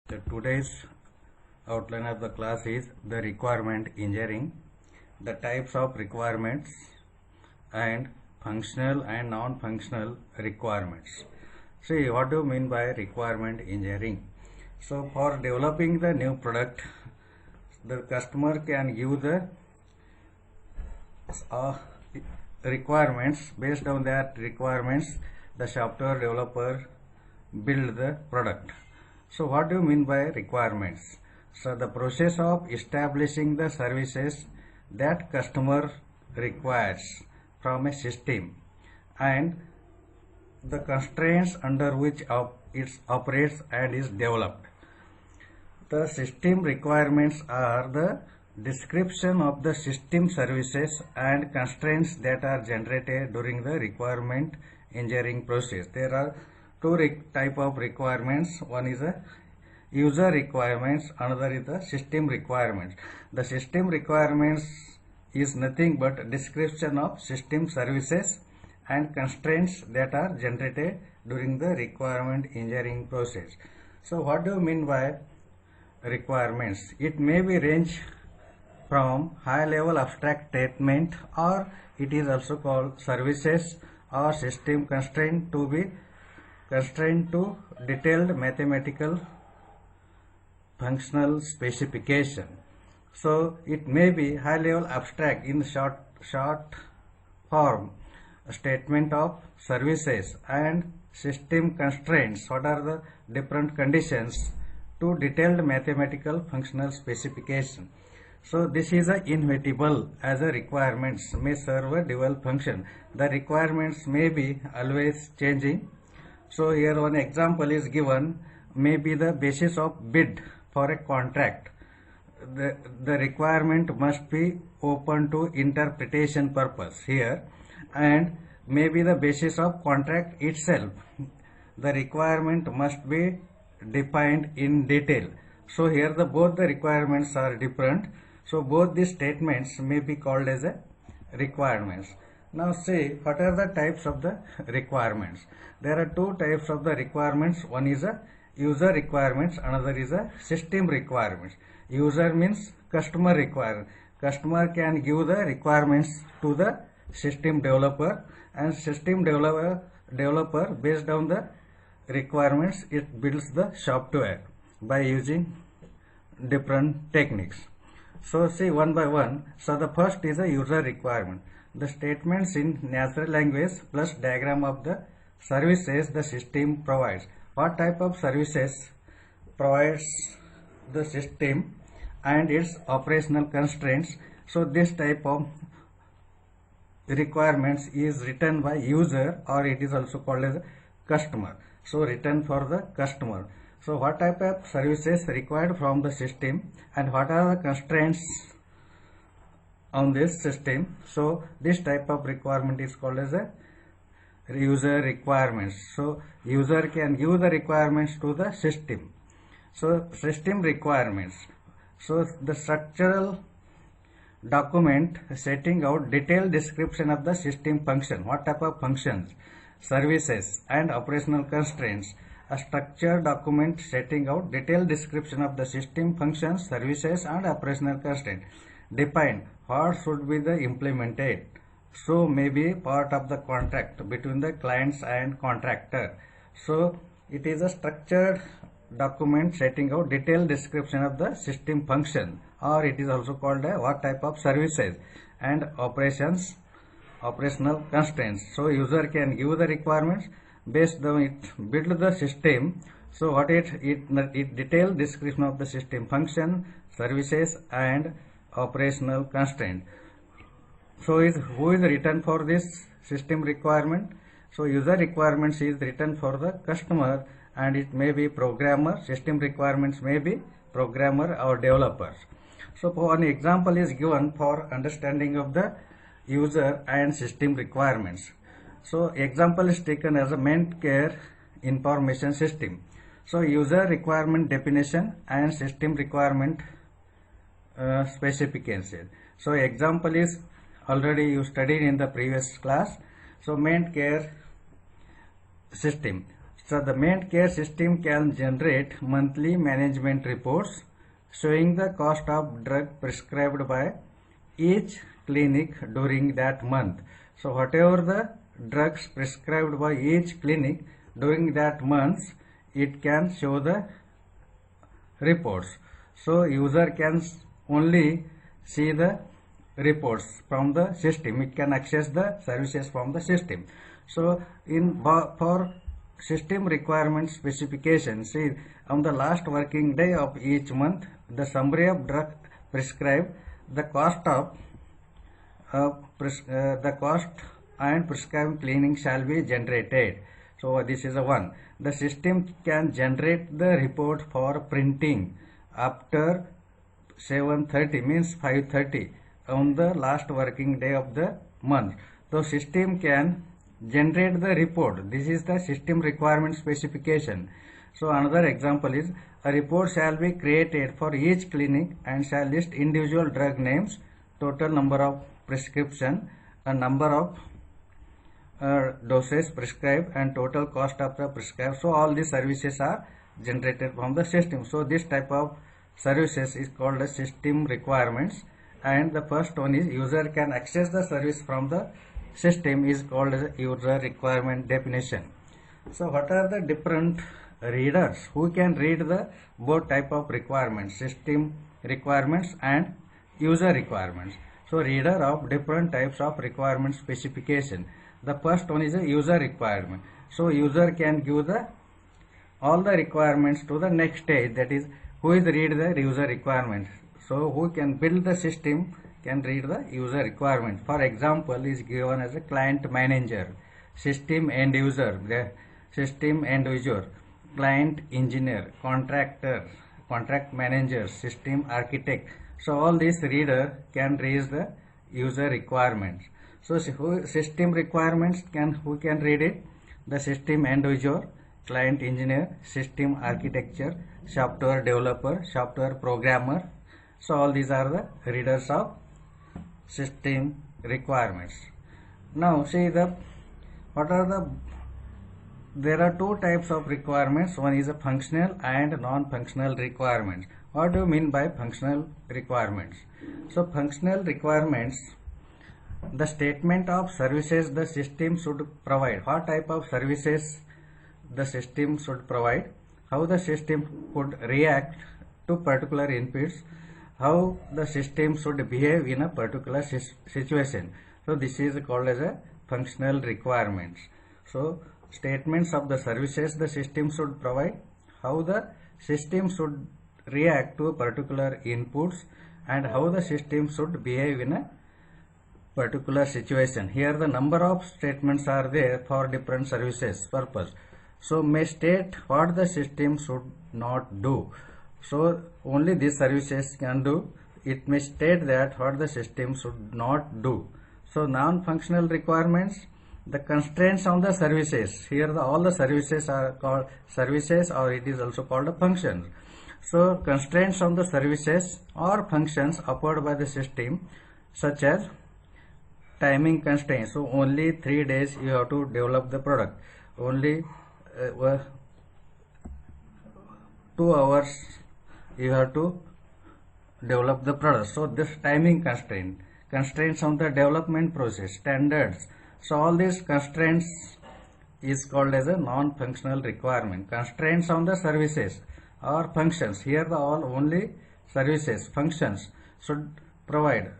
The today's outline of the class is the requirement engineering, the types of requirements and functional and non-functional requirements. See, what do you mean by requirement engineering? So for developing the new product, the customer can give the requirements. Based on that requirements, the software developer build the product. So what do you mean by requirements? So the process of establishing the services that customer requires from a system and the constraints under which it operates and is developed. The system requirements are the description of the system services and constraints that are generated during the requirement engineering process. There are two type of requirements. One is a user requirements, another is the system requirements. The system requirements is nothing but description of system services and constraints that are generated during the requirement engineering process. So what do you mean by requirements? It may be range from high level abstract statement, or it is also called services or system constraint to be constrained to detailed mathematical functional specification. So it may be high level abstract in short form, a statement of services and system constraints, what are the different conditions, to detailed mathematical functional specification. So this is a inevitable as a requirements may serve a dual function. The requirements may be always changing. So here one example is given, may be the basis of bid for a contract. The requirement must be open to interpretation purpose here, and may be the basis of contract itself. The requirement must be defined in detail. So here both the requirements are different. So both these statements may be called as a requirements. Now see, what are the types of the requirements? There are two types of the requirements. One is a user requirements, another is a system requirements. User means customer requirement. Customer can give the requirements to the system developer, and system developer based on the requirements, it builds the software by using different techniques. So see one by one. So the first is a user requirement. The statements in natural language plus diagram of the services the system provides. What type of services provides the system and its operational constraints. So this type of requirements is written by user, or it is also called as customer. So written for the customer. So what type of services required from the system and what are the constraints on this system. So this type of requirement is called as a user requirements. So user can give the requirements to the system. So system requirements. So the structural document setting out detailed description of the system function. What type of functions, services and operational constraints. A structured document setting out detailed description of the system functions, services and operational constraints. Define what should be the implemented. So may be part of the contract between the clients and contractor. So it is a structured document setting out detailed description of the system function, or it is also called a what type of services and operational constraints. So user can give the requirements, based on it build the system. So what it detailed description of the system function, services and operational constraint. So who is written for this system requirement? So user requirements is written for the customer, and it may be programmer. System requirements may be programmer or developers. So one example is given for understanding of the user and system requirements. So example is taken as a MainCare information system. So user requirement definition and system requirement specification. So example is already you studied in the previous class. So MainCare system. So the main care system can generate monthly management reports showing the cost of drug prescribed by each clinic during that month. So whatever the drugs prescribed by each clinic during that month, it can show the reports. So user can only see the reports from the system. It can access the services from the system. So for system requirement specification, see on the last working day of each month, the summary of drug prescribed, the cost and prescribed cleaning shall be generated. So this is a one. The system can generate the report for printing after 7:30 means 5:30 on the last working day of the month. So system can generate the report. This is the system requirement specification. So another example is a report shall be created for each clinic and shall list individual drug names, total number of prescription, a number of doses prescribed and total cost of the prescribed. So all these services are generated from the system. So this type of services is called as system requirements, and the first one is user can access the service from the system is called as user requirement definition. So what are the different readers who can read the both type of requirements, system requirements and user requirements? So reader of different types of requirement specification. The first one is a user requirement. So user can give all the requirements to the next stage, that is who is read the user requirements. So who can build the system can read the user requirement. For example, is given as a client manager, system end user, the system end user, client engineer, contractor, contract manager, system architect. So all these reader can raise the user requirements. So system requirements who can read it? The system end user, client engineer, system architecture, software developer, software programmer. So all these are the readers of system requirements. Now see there are two types of requirements. One is a functional and non-functional requirements. What do you mean by functional requirements? So functional requirements, the statement of services the system should provide. What type of services the system should provide, how the system could react to particular inputs, how the system should behave in a particular situation. So this is called as a functional requirements. So statements of the services the system should provide, how the system should react to particular inputs, and how the system should behave in a particular situation. Here the number of statements are there for different services purpose. So may state what the system should not do. So only these services can do. It may state that what the system should not do. So non-functional requirements, the constraints on the services. Here all the services are called services, or it is also called a functions. So constraints on the services or functions offered by the system, such as timing constraints. So only 3 days you have to develop the product. Only 2 hours you have to develop the product. So this timing constraint, constraints on the development process, standards. So all these constraints is called as a non-functional requirement. Constraints on the services or functions. Here the all only services, functions should provide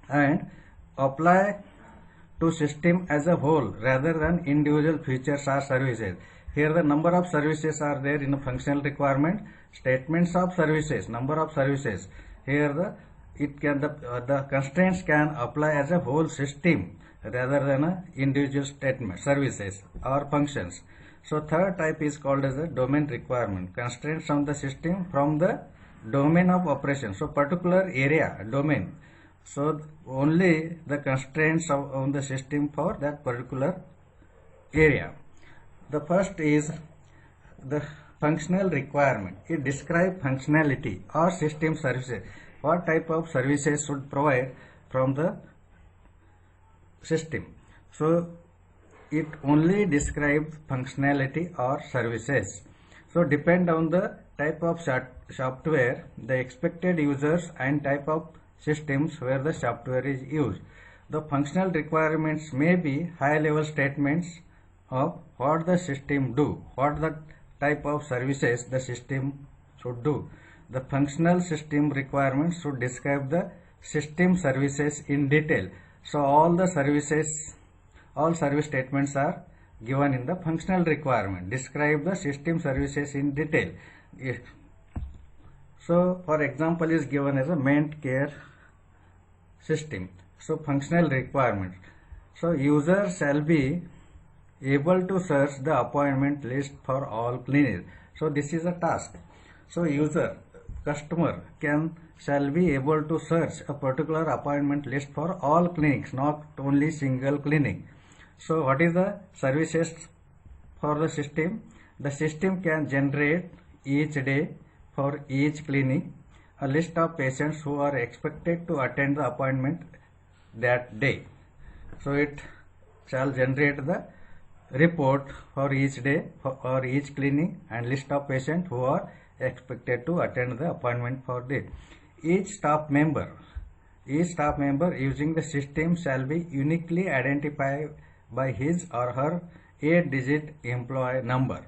and apply to system as a whole rather than individual features or services. Here the number of services are there in a functional requirement. Statements of services, number of services. Here the constraints can apply as a whole system rather than a individual statement, services or functions. So third type is called as a domain requirement. Constraints on the system from the domain of operation. So particular area, domain. So only the constraints on the system for that particular area. The first is the functional requirement. It describes functionality or system services. What type of services should provide from the system. So it only describes functionality or services. So depend on the type of software, the expected users and type of systems where the software is used. The functional requirements may be high level statements of what the system do, what the type of services the system should do. The functional system requirements should describe the system services in detail. So all service statements are given in the functional requirement. Describe the system services in detail. So for example is given as a ment care system. So functional requirements. So user shall be able to search the appointment list for all clinics. So this is a task. So customer shall be able to search a particular appointment list for all clinics, not only single clinic. So what is the services for the system? The system can generate each day for each clinic a list of patients who are expected to attend the appointment that day. So it shall generate the report for each day for each clinic and list of patients who are expected to attend the appointment for day. Each staff member using the system shall be uniquely identified by his or her 8-digit employee number.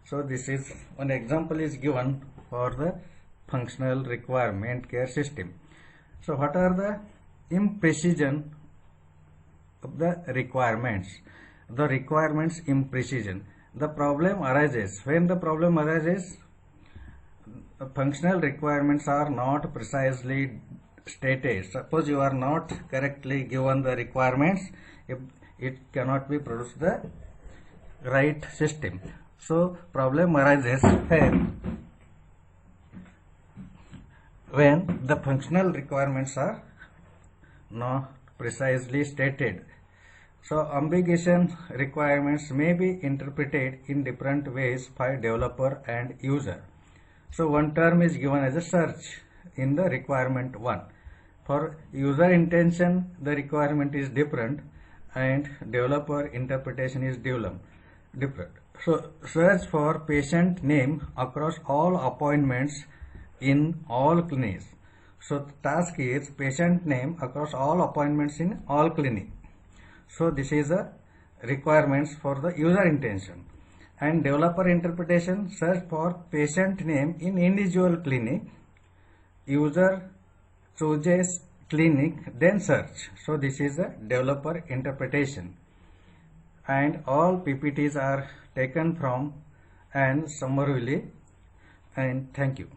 So this is one example is given for the functional requirement care system. So what are the imprecision of the requirements? The requirements imprecision. The problem arises. When the problem arises, functional requirements are not precisely stated. Suppose you are not correctly given the requirements, it cannot be produced the right system. So problem arises when the functional requirements are not precisely stated. So ambiguous requirements may be interpreted in different ways by developer and user. So one term is given as a search in the requirement 1. For user intention, the requirement is different and developer interpretation is different. So search for patient name across all appointments in all clinics. So the task is patient name across all appointments in all clinics. So this is a requirements for the user intention. And developer interpretation, search for patient name in individual clinic. User chooses clinic, then search. So this is a developer interpretation. And all PPTs are taken from and summarily. And thank you.